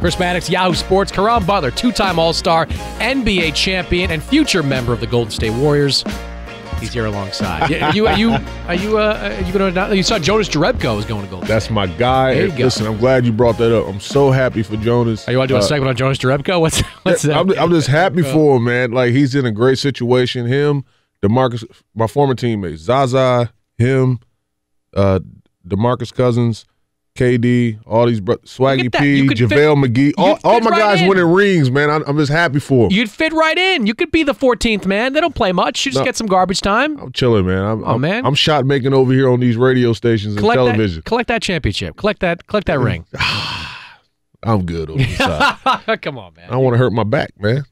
Chris Mannix, Yahoo Sports. Caron Butler, two-time All-Star, NBA champion, and future member of the Golden State Warriors. He's here alongside. Are you going to? You saw Jonas Jerebko was going to Golden State. That's my guy. There you go. Listen, I'm glad you brought that up. I'm so happy for Jonas. You want to do a segment on Jonas Jerebko? What's that? I'm just happy for him, man. Like, he's in a great situation. Him, DeMarcus, my former teammates, Zaza, him, DeMarcus Cousins, KD, all these Swaggy P, JaVale McGee, all my guys winning rings, man. I'm just happy for them. You'd fit right in. You could be the 14th man. They don't play much. You just get some garbage time. I'm chilling, man. I'm shot making over here on these radio stations and television. Collect that championship. Collect that ring. I'm good on this side. Come on, man. I don't want to hurt my back, man.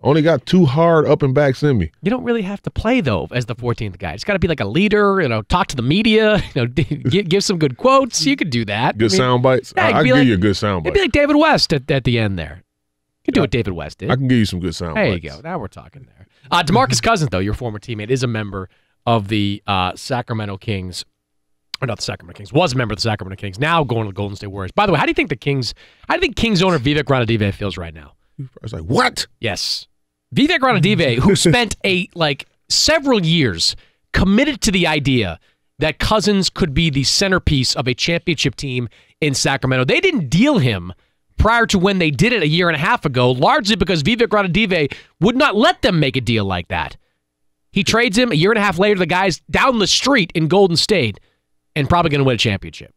Only got 2 hard up and backs in me. You don't really have to play, though, as the 14th guy. It's got to be like a leader, talk to the media, give some good quotes. You could do that. Good sound bites? Yeah, I can give you a good sound bite. It'd be like David West at the end there. You could do what David West did. I can give you some good sound bites. There you go. Now we're talking there. DeMarcus Cousins, though, your former teammate, is a member of the Sacramento Kings. Or not the Sacramento Kings. Was a member of the Sacramento Kings. Now going to the Golden State Warriors. By the way, how do you think Kings owner Vivek Ranadive feels right now? I was like, what? Yes. Vivek Ranadive, who spent several years committed to the idea that Cousins could be the centerpiece of a championship team in Sacramento. They didn't deal him prior to when they did it a year and a half ago, largely because Vivek Ranadive would not let them make a deal like that. He trades him a year and a half later. The guy's down the street in Golden State and probably going to win a championship.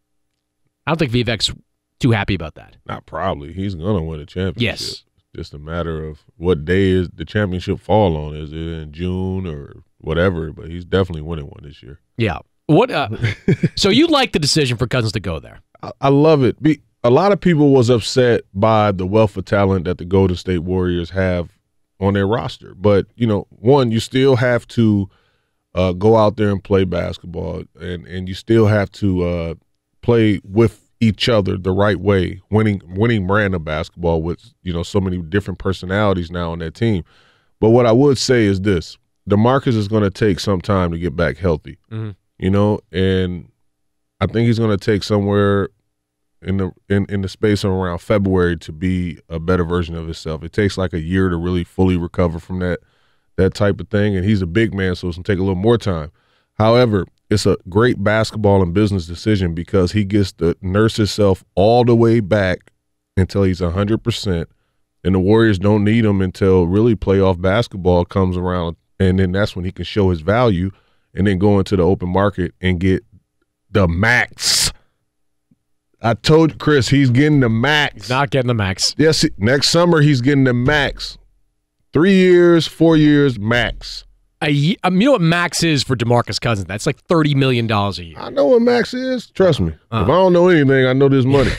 I don't think Vivek's too happy about that. Not probably. He's going to win a championship. Yes. Just a matter of what day is the championship fall on. Is it in June or whatever? But he's definitely winning one this year. Yeah. So you like the decision for Cousins to go there? I love it. A lot of people was upset by the wealth of talent that the Golden State Warriors have on their roster. But, one, you still have to go out there and play basketball, and you still have to play with each other the right way, winning brand of basketball with so many different personalities now on that team. But what I would say is this: DeMarcus is going to take some time to get back healthy, and I think he's going to take somewhere in the space of around February to be a better version of himself. It takes like a year to really fully recover from that type of thing, and he's a big man, so it's going to take a little more time. However, it's a great basketball and business decision because he gets to nurse himself all the way back until he's 100%, and the Warriors don't need him until really playoff basketball comes around, and then that's when he can show his value and then go into the open market and get the max. I told Chris he's getting the max. He's not getting the max. Yes, next summer he's getting the max. 3 years, 4 years, max. You know what max is for DeMarcus Cousins? That's like $30 million a year. I know what max is. Trust me. If I don't know anything, I know this money.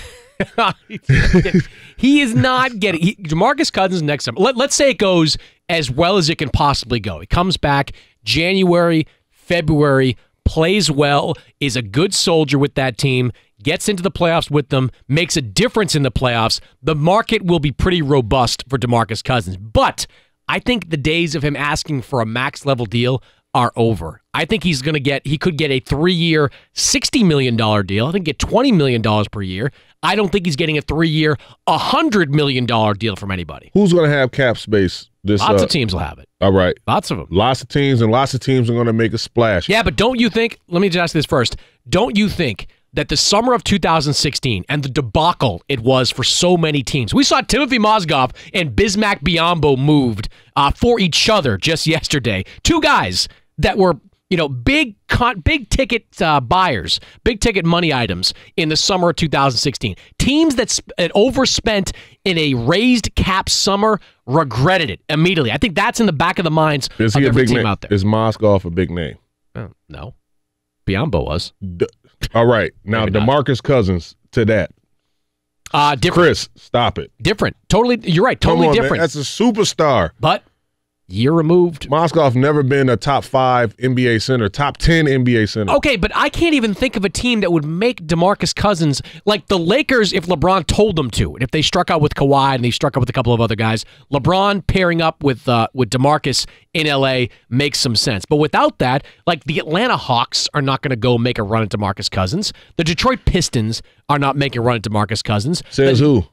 He is not getting DeMarcus Cousins next summer. Let's say it goes as well as it can possibly go. He comes back January, February, plays well, is a good soldier with that team, gets into the playoffs with them, makes a difference in the playoffs. The market will be pretty robust for DeMarcus Cousins. But I think the days of him asking for a max level deal are over. I think he could get a 3-year, $60 million deal. I think get $20 million per year. I don't think he's getting a 3-year, $100 million deal from anybody. Who's going to have cap space? Lots of teams will have it. All right. Lots of them. Lots of teams, and lots of teams are going to make a splash. Yeah, but don't you think, let me just ask this first, don't you think that the summer of 2016 and the debacle it was for so many teams. We saw Timothy Mozgov and Bismack Biyombo moved for each other just yesterday. 2 guys that were, big ticket buyers, big ticket money items in the summer of 2016. Teams that overspent in a raised cap summer regretted it immediately. I think that's in the back of the minds of every team out there. Is Mozgov a big name? No. Biyombo was. All right. Now, DeMarcus Cousins to that. Different. Chris, stop it. Different. Totally. You're right. Totally different. Man. That's a superstar. But year removed. Mozgov never been a top 5 NBA center, top 10 NBA center. Okay, but I can't even think of a team that would make DeMarcus Cousins like the Lakers if LeBron told them to. And if they struck out with Kawhi and they struck out with a couple of other guys, LeBron pairing up with DeMarcus in LA makes some sense. But without that, like the Atlanta Hawks are not going to go make a run at DeMarcus Cousins. The Detroit Pistons are not making a run at DeMarcus Cousins. Says who?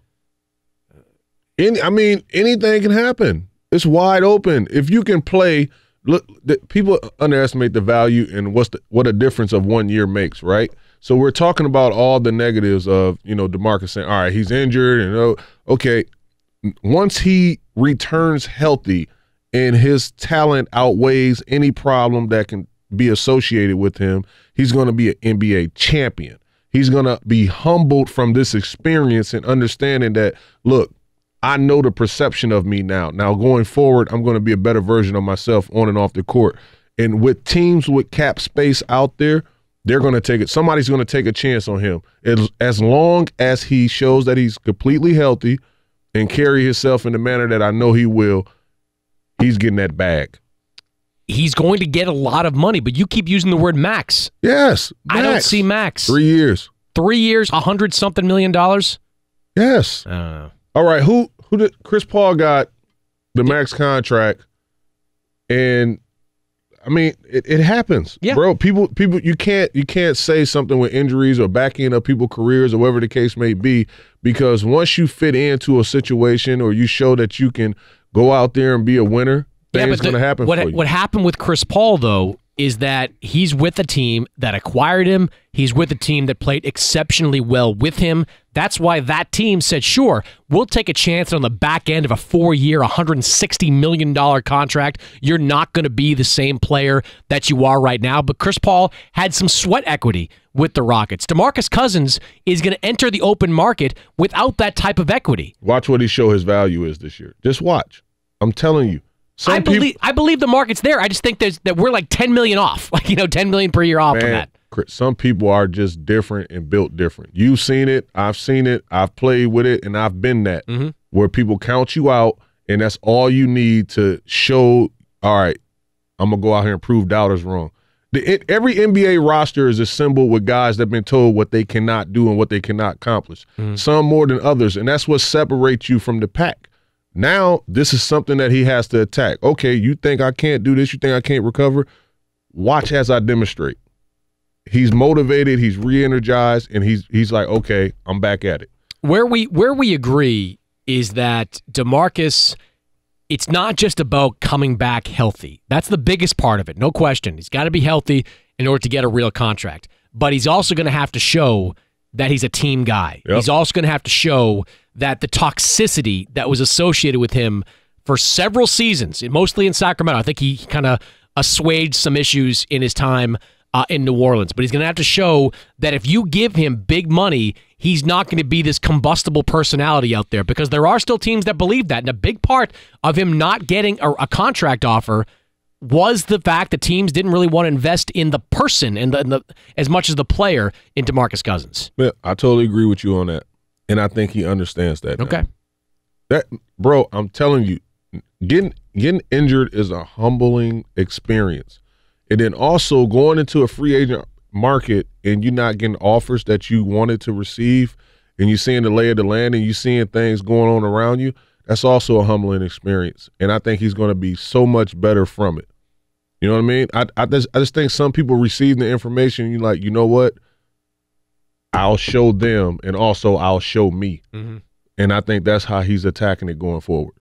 Anything can happen. It's wide open. If you can play, look, people underestimate the value and what a difference of 1 year makes, right? So we're talking about all the negatives of, DeMarcus saying, all right, he's injured, and okay, once he returns healthy and his talent outweighs any problem that can be associated with him, he's going to be an NBA champion. He's going to be humbled from this experience and understanding that, look, I know the perception of me now. Now, going forward, I'm going to be a better version of myself on and off the court. And with teams with cap space out there, they're going to take it. Somebody's going to take a chance on him. As long as he shows that he's completely healthy and carry himself in the manner that I know he will, he's getting that bag. He's going to get a lot of money, but you keep using the word max. Yes, max. I don't see max. 3 years. 3 years, $100-something million? Yes. I don't know. All right, who did Chris Paul got the max contract, and it happens, bro. People, you can't say something with injuries or backing up people's careers or whatever the case may be, because once you fit into a situation or you show that you can go out there and be a winner, things going to happen for you. What happened with Chris Paul, though, is that he's with a team that acquired him. He's with a team that played exceptionally well with him. That's why that team said, sure, we'll take a chance on the back end of a 4-year, $160 million contract. You're not going to be the same player that you are right now. But Chris Paul had some sweat equity with the Rockets. DeMarcus Cousins is going to enter the open market without that type of equity. Watch what he show his value is this year. Just watch. I'm telling you. I believe the market's there. I just think that we're like $10 million off, $10 million per year off from that. Some people are just different and built different. You've seen it. I've seen it. I've played with it, and I've been that where people count you out, and that's all you need to show, all right, I'm going to go out here and prove doubters wrong. Every NBA roster is assembled with guys that have been told what they cannot do and what they cannot accomplish, some more than others, and that's what separates you from the pack. Now, this is something that he has to attack. Okay, you think I can't do this? You think I can't recover? Watch as I demonstrate. He's motivated, he's re-energized, and he's like, okay, I'm back at it. Where we agree is that DeMarcus, it's not just about coming back healthy. That's the biggest part of it, no question. He's got to be healthy in order to get a real contract. But he's also going to have to show that he's a team guy. Yep. He's also going to have to show that the toxicity that was associated with him for several seasons, mostly in Sacramento, I think he kind of assuaged some issues in his time in New Orleans. But he's going to have to show that if you give him big money, he's not going to be this combustible personality out there, because there are still teams that believe that. And a big part of him not getting a contract offer was the fact that teams didn't really want to invest in the person and as much as the player in DeMarcus Cousins. Yeah, I totally agree with you on that. And I think he understands that. Okay. Now. Bro, I'm telling you, getting injured is a humbling experience. And then also going into a free agent market and you're not getting offers that you wanted to receive, and you're seeing the lay of the land and you're seeing things going on around you, that's also a humbling experience. And I think he's going to be so much better from it. You know what I mean? I just think some people receive the information and you're like, you know what? I'll show them, and also I'll show me. And I think that's how he's attacking it going forward.